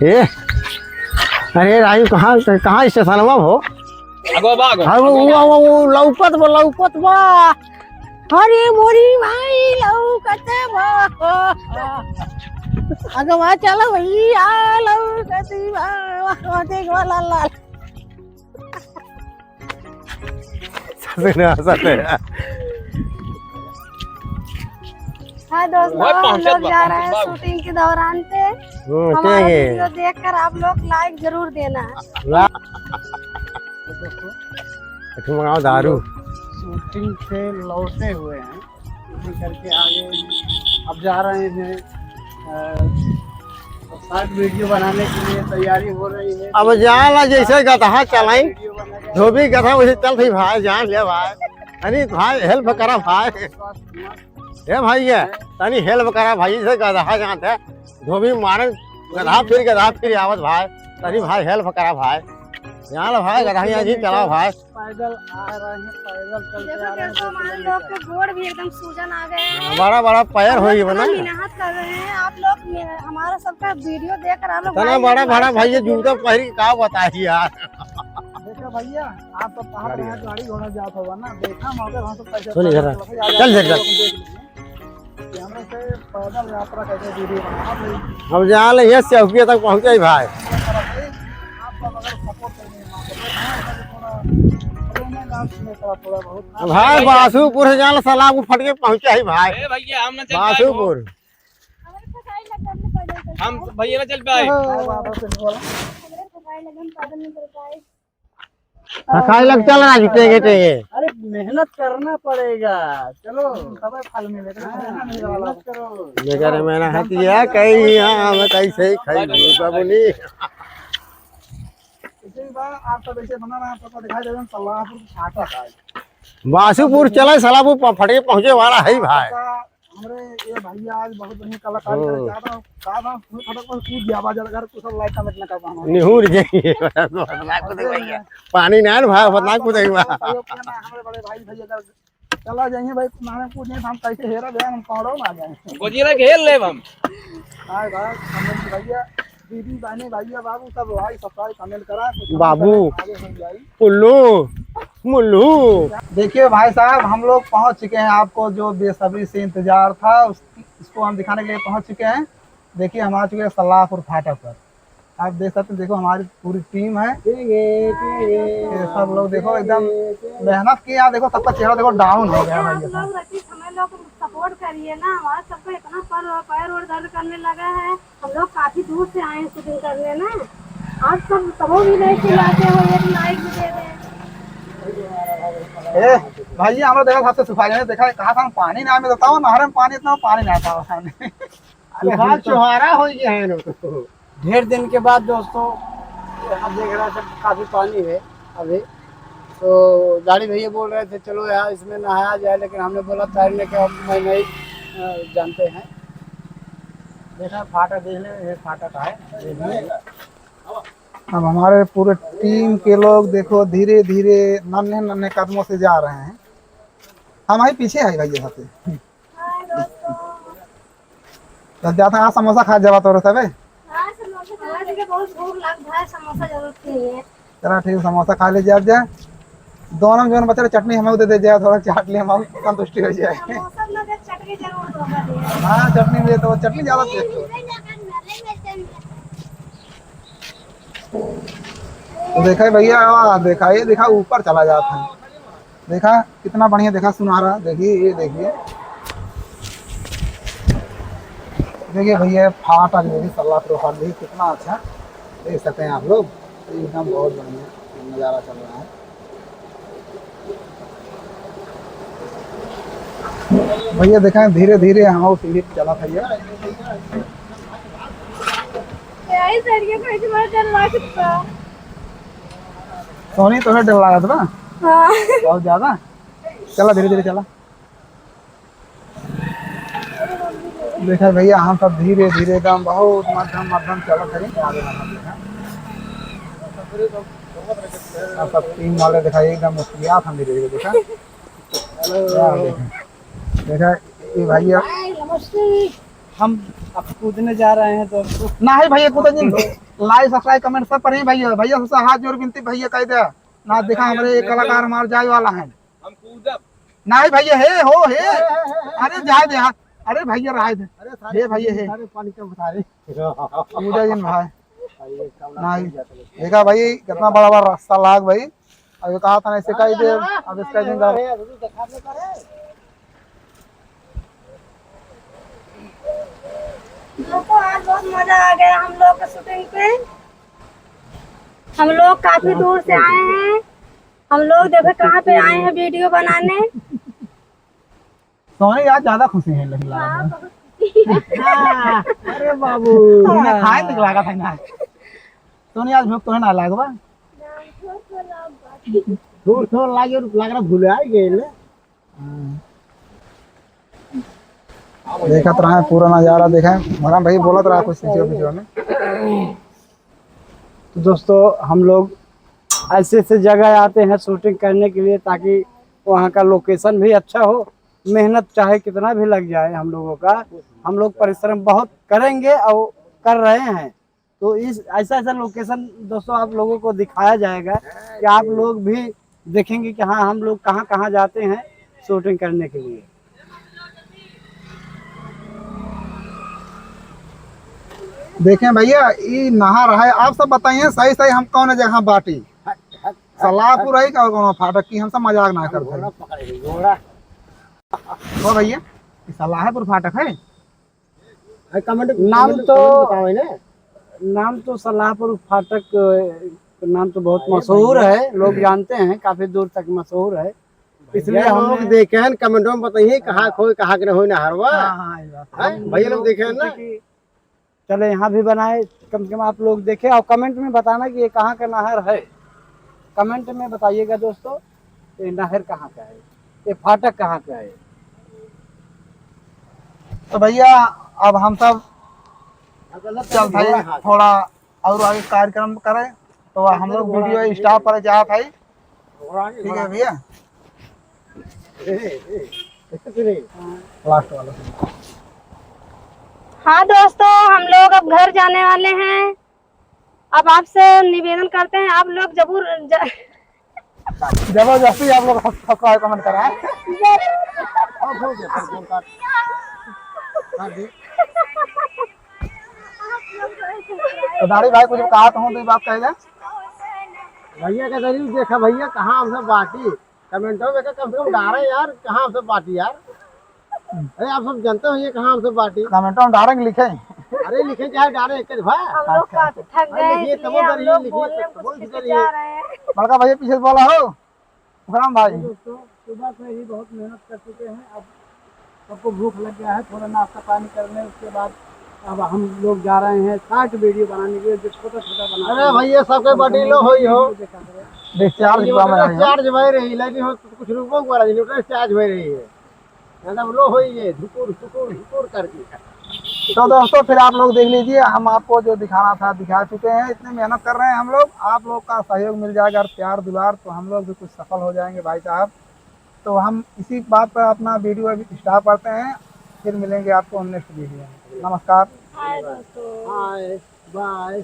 ए अरे राजू कहाँ कहाँ स्टेशन में हो? वो लौकत बा। अरे मोरी भाई लौकत बा। अगवा चल भैया लौकत बा। देख लाल लाल हाँ दोस्तों, हम लोग जा रहे हैं शूटिंग के दौरान पे। हमारा वीडियो देखकर आप लोग लाइक जरूर देना। मंगाओ दारू। शूटिंग से लौटे हुए हैं, शूटिंग करके आगे अब जा रहे हैं शॉर्ट वीडियो बनाने के लिए तैयारी हो रही है। अब जाला जैसे गधा चलाई धोबी गधा वैसे चल थी भाई, जान ले भाई। अरे भाई हेल्प करा भाई। हे भाई ये तनी हेल्प करा भाई से गधा जानते है धोबी मारे गधा फिर आवत भाई। तनी भाई हेल्प करा भाई, यहाँ लो भाई गधा जी चलाओ भाई। पैदल आ रहे हैं, पैदल चलते आ रहे हैं। देखो हमारे लोग के गोड़ भी एकदम सूजन आ गए हैं। बड़ा बड़ा पैर हो गई बना। मेहनत कर रहे हैं आप लोग, हमारा सबका वीडियो देखकर आप लोग तना बड़ा भाई ये जूता पहन के का बताइए यार। देखो भैया, आप तो पहाड़ में गाड़ी घोड़ा जात होगा ना, देखा मौके हम तो पैसे सुनिए जरा चल कैमरा से पैदल यात्रा कैसे वीडियो बनाना। अब जहाँ ले ये चौकी तक पहुँचे भाई। भाई बासुपुर से जान सलाम फट के पहुँचे है भाई। भैया हम ना चल बासुपुर हम भैया ना चल पाए। खाई लग चल रहा टेगे। अरे मेहनत करना पड़ेगा, चलो सब फल मिलेगा। मेहनत करो बेचारे मैंने हतिया कहीं हम कैसे खाई बाबूनी। आप सब ऐसे बना रहा है, दिखाई दे रहा है सलाहपुर फाटक है। बासुपुर चला सलाहपुर फट के पहुँचे वाला है भाई। हमरे ये भैया आज बहुत बढ़िया कलाकारी कर रहा है। का फटक पर कूद गया आवाज लगा कुछ लाइट कमेंट ना कर पाना। निहुर जाइए पानी ना भाई बदना कूदे बा। हमरे बड़े भाई भैया चला जाइए भाई, नाम कूदने हम कैसे हेरा गए, हम पौड़ो ना जाए। गोजीरा खेल ले हम। हां भाई कमेंट भैया, दीदी बहने भैया बाबू सब लाइक सब्सक्राइब कमेंट करा। बाबू पुल्लू मुल्लू। देखिए भाई साहब, हम लोग पहुंच चुके हैं, आपको जो बेसब्री से इंतजार था उसको हम दिखाने के लिए पहुंच चुके हैं। देखिए हम आ चुके हैं सलाहपुर फाटक पर। आप देख सकते हैं, देखो हमारी पूरी टीम है। ये सब लोग देखो एकदम मेहनत किया, देखो सबका चेहरा देखो डाउन हो गया भाई। हमें लोग सपोर्ट करिए ना, हमारा सबका इतना पैर और दर्द करने लगा है। हम लोग काफी दूर से आए हैं शूटिंग करने ना। आप सब सबो भी नहीं खिलाते हो, एक लाइक भी दे दें। भैया हम लोग देखा सबसे सफाई ने देखा, कहा था पानी ना में बताओ, नहर में पानी इतना पानी ना था सामने। अरे चुहारा हो गया है लोग। ढेर दिन के बाद दोस्तों आप देख रहे हैं काफी पानी है अभी। तो गाड़ी भैया बोल रहे थे चलो यार इसमें नहाया जाए, लेकिन हमने बोला तैरने के अब मैं नहीं जानते हैं। देखा फाटक देख ले, ये फाटक है। अब हमारे पूरे टीम के लोग देखो धीरे धीरे नन्हे नन्हे कदमों से जा रहे हैं। हमारे पीछे है भैया साथे जाता है। समोसा खा जावा तो रहे बहुत भूख लग रहा है, समोसा जरूर चाहिए। चला ठीक है, समोसा खा लीजिए आप जाए। दोनों जो बच्चे चटनी हमें दे जाए, थोड़ा चाट लिए हम संतुष्टि हो जाए। चटनी जरूर दोगे। हाँ चटनी दे तो चटनी ज्यादा टेस्ट हो। तो देखा भैया, देखा ये देखा ऊपर चला जाता है। देखा कितना बढ़िया, देखा सुनहरा। देखिए ये देखिए देखिए भैया फाटक देखिए सलाहपुर फाटक देखिए कितना अच्छा देख सकते हैं आप लोग। एकदम बहुत बढ़िया नज़ारा चल रहा है भैया। देखा धीरे धीरे हम सीढ़ी चला भैया। सोनी तुम्हें डर लगा था ना? बहुत ज्यादा। चला धीरे धीरे चला। देखा भैया हम सब धीरे धीरे एकदम बहुत मध्यम मध्यम चला करें। सब टीम वाले दिखाई एकदम मुस्कुरात हम धीरे धीरे देखा। देखा ये भैया हम अब कूदने जा रहे हैं दोस्तों। ना है भैया कूदा जी लाइक सब्सक्राइब कमेंट सब पर ही भैया भैया सबसे हाथ जोड़ विनती भैया कह दे ना देखा हमारे एक कलाकार हमारे जाए वाला है हम कूदब ना है भैया है हो है अरे जाए दे हाथ अरे भैया रहा है हे भैया है सारे पानी के उतारे कूदा जी भाई ना देखा भाई कितना बड़ा बड़ा रास्ता लाग भाई अब कहा था ऐसे कही दे अब इसका दिन दोस्तों आज बहुत मजा आ गया हम लोग के शूटिंग पे। हम लोग काफी दूर से आए हैं। हम लोग देखो कहाँ पे आए हैं वीडियो बनाने। सोनी आज ज्यादा खुशी है लग रहा है अरे बाबू खाए निकला था ना सोनी आज भूख तो है ना लागवा थोड़ा थोड़ा लग रहा भूल आ गए देखा तो रहा पूरा नजारा देखा हमारा भाई बोला तो रहा कुछ वीडियो में। तो दोस्तों हम लोग ऐसे ऐसे जगह आते हैं शूटिंग करने के लिए ताकि वहाँ का लोकेशन भी अच्छा हो। मेहनत चाहे कितना भी लग जाए हम लोगों का, हम लोग परिश्रम बहुत करेंगे और कर रहे हैं। तो इस ऐसा ऐसा लोकेशन दोस्तों आप लोगों को दिखाया जाएगा कि आप लोग भी देखेंगे कि हाँ हम लोग कहाँ कहाँ जाते हैं शूटिंग करने के लिए। देखें भैया ये नहा रहा है आप सब बताइए सही सही हम कौन जगह बाटी सलाहपुर है क्या कौन फाटक की हम सब मजाक ना करते तो भैया ये सलाहपुर फाटक है कमेंट नाम तो सलाहपुर फाटक नाम तो बहुत मशहूर है, लोग जानते हैं, काफी दूर तक मशहूर है। इसलिए हम लोग देखे हैं कमेंटों में बताइए कहाँ खोए कहाँ के हो नहरवा भैया लोग देखे हैं ना। चले यहाँ भी बनाए कम से कम आप लोग देखे और कमेंट में बताना कि ये कहाँ का नहर है। कमेंट में बताइएगा दोस्तों ये नहर कहाँ का है, ये फाटक कहाँ का है। तो भैया अब हम सब चल भाई थोड़ा और आगे कार्यक्रम करें तो हम लोग वीडियो स्टार्ट पर जा भाई ठीक है भैया लास्ट वाला। हाँ दोस्तों हम लोग अब घर जाने वाले हैं। अब आपसे निवेदन करते हैं आप लोग जबरदस्ती आप लोग सब्सक्राइब कमेंट कराएं। तो दाढ़ी भाई कुछ कहा तो हूँ तो बात कहेगा भैया का जरूर देखा भैया कहाँ हम सब बाटी कमेंटों में कम से कम डारे यार कहाँ हम सब बाटी यार। अरे आप सब जानते हो ये कहाँ हम सब बाटी कमेंटों में डारेंगे लिखे अरे लिखे चाहे डारे एक भाई हम लोग काफी थक गए लिखिए इसलिए तब हम लोग लिखिए बोलने तब कुछ करिए जा रहे हैं। बड़का भैया पीछे से बोला हो राम भाई दोस्तों सुबह से ही बहुत मेहनत कर चुके हैं। अब सबको भूख लग गया है, थोड़ा नाश्ता पानी करने उसके बाद अब हम लोग जा रहे हैं शॉर्ट वीडियो बनाने के लिए जो छोटा छोटा बना। अरे भैया सबके बाटी लो होई हो डिस्चार्ज चार्ज भर रही लेकिन हो कुछ रुको वाला न्यूट्रल चार्ज भर रही है मतलब लो होई है धुकुर धुकुर धुकुर करके। तो दोस्तों फिर आप लोग देख लीजिए हम आपको जो दिखाना था दिखा चुके हैं। इतने मेहनत कर रहे हैं हम लोग, आप लोग का सहयोग मिल जाएगा और प्यार दुलार तो हम लोग भी कुछ सफल हो जाएंगे भाई साहब। तो हम इसी बात पर अपना वीडियो अभी स्टार्ट करते हैं, फिर मिलेंगे आपको नेक्स्ट वीडियो में। नमस्कार। हाय दोस्तों। Hi bye.